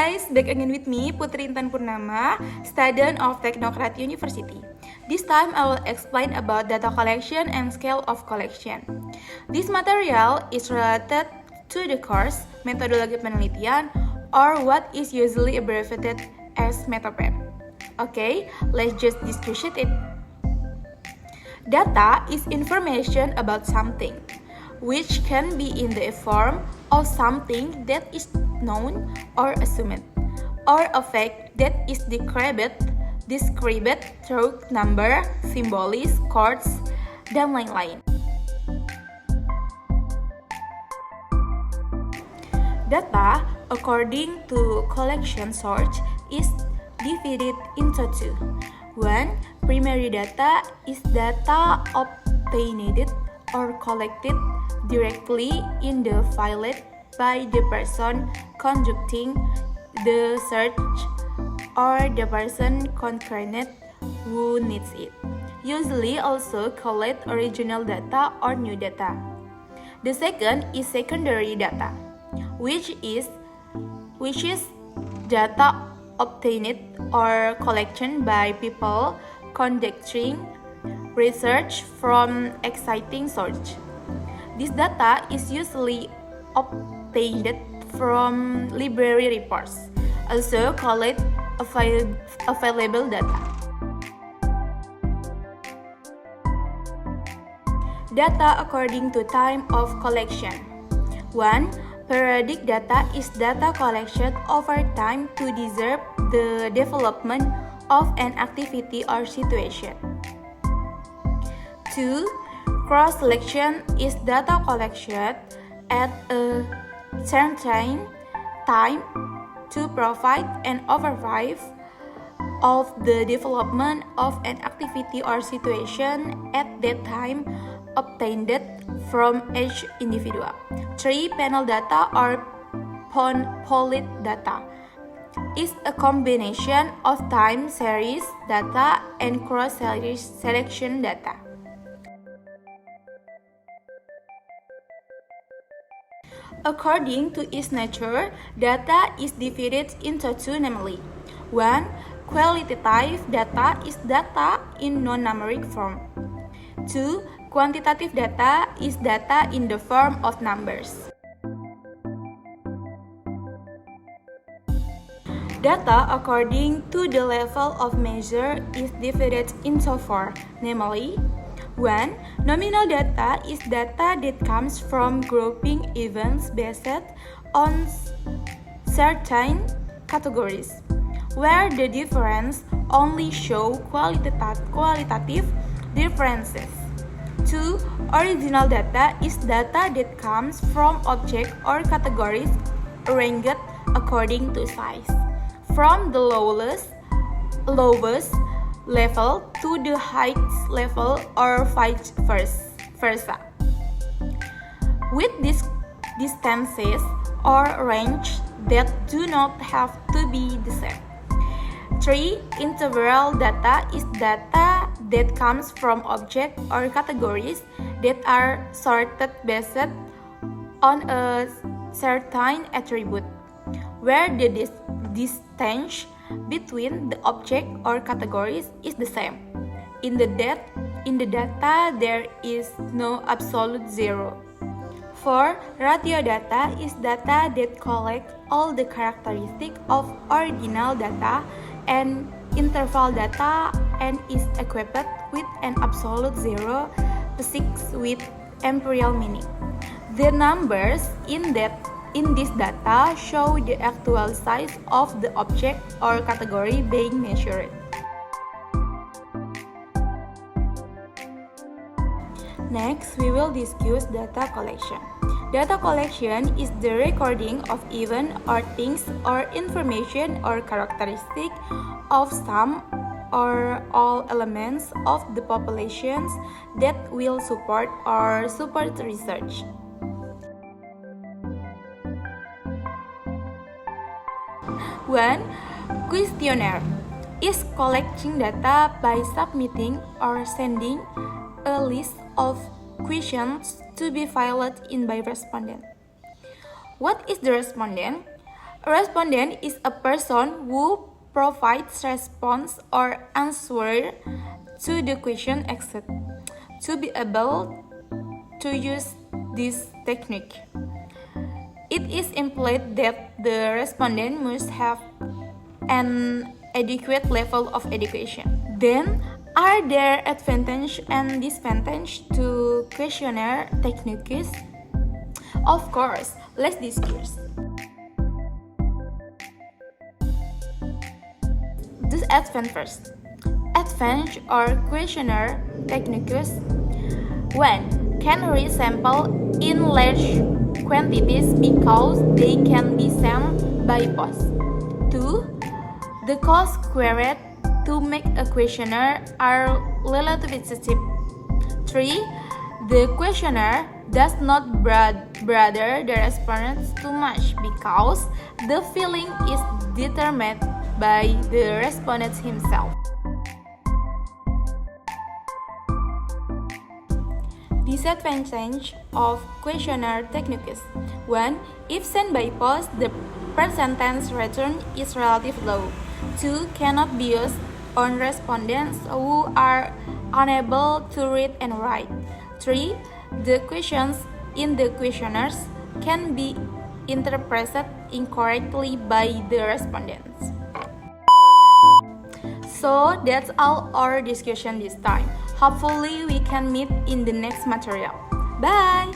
guys, back again with me, Putri Intan Purnama, student of Technocrat University. This time I will explain about data collection and scale of collection. This material is related to the course Metodologi Penelitian, or what is usually abbreviated as METOPEN. Okay, let's just discuss it. Data is information about something, which can be in the form of something that is known or assumed, or a fact that is described through number, symbols, chords, dan lain-lain. Data, according to collection source, is divided into two. One, primary data is data obtained or collected directly in the file by the person conducting the search or the person concerned who needs it. Usually also called original data or new data. The second is secondary data, which is data obtained or collection by people conducting research from existing source. This data is usually obtained from library reports, also called available data. Data according to time of collection. 1. Periodic data is data collected over time to observe the development of an activity or situation. 2. Cross-selection is data collected at a certain time to provide an overview of the development of an activity or situation at that time obtained from each individual. 3. Panel data or pooled data is a combination of time series data and cross-selection data. According to its nature, data is divided into two, namely 1. Qualitative data is data in non-numeric form. 2. Quantitative data is data in the form of numbers. Data according to the level of measure is divided into four, namely 1. Nominal data is data that comes from grouping events based on certain categories, where the difference only show qualitative differences. 2. Original data is data that comes from objects or categories arranged according to size, from the lowest level to the highest level or vice versa, with these distances or range that do not have to be the same. 3. Interval data is data that comes from objects or categories that are sorted based on a certain attribute, where the distance between the object or categories is the same. In the data, there is no absolute zero. 4. Ratio data is data that collects all the characteristics of original data and interval data and is equipped with an absolute zero, physics with imperial meaning. The numbers in this data show the actual size of the object or category being measured. Next, we will discuss data collection. Data collection is the recording of events or things or information or characteristics of some or all elements of the populations that will support research. 1. Questionnaire is collecting data by submitting or sending a list of questions to be filled in by respondent. What is the respondent? A respondent is a person who provides response or answer to the question asked. To be able to use this technique, it is implied that the respondent must have an adequate level of education. Then, are there advantages and disadvantages to questionnaire techniques? Of course, let's discuss. Disadvantage first. Advantage or questionnaire techniques 1. Can read sample in large quantities because they can be sent by post. 2. The cost required to make a questionnaire are relatively cheap. 3. The questionnaire does not bother the respondents too much because the filling is determined by the respondent himself. Disadvantage of questionnaire techniques 1. If sent by post, the percentage return is relatively low. 2. Cannot be used on respondents who are unable to read and write. 3. The questions in the questionnaires can be interpreted incorrectly by the respondents. So that's all our discussion this time. Hopefully we can meet in the next material. Bye!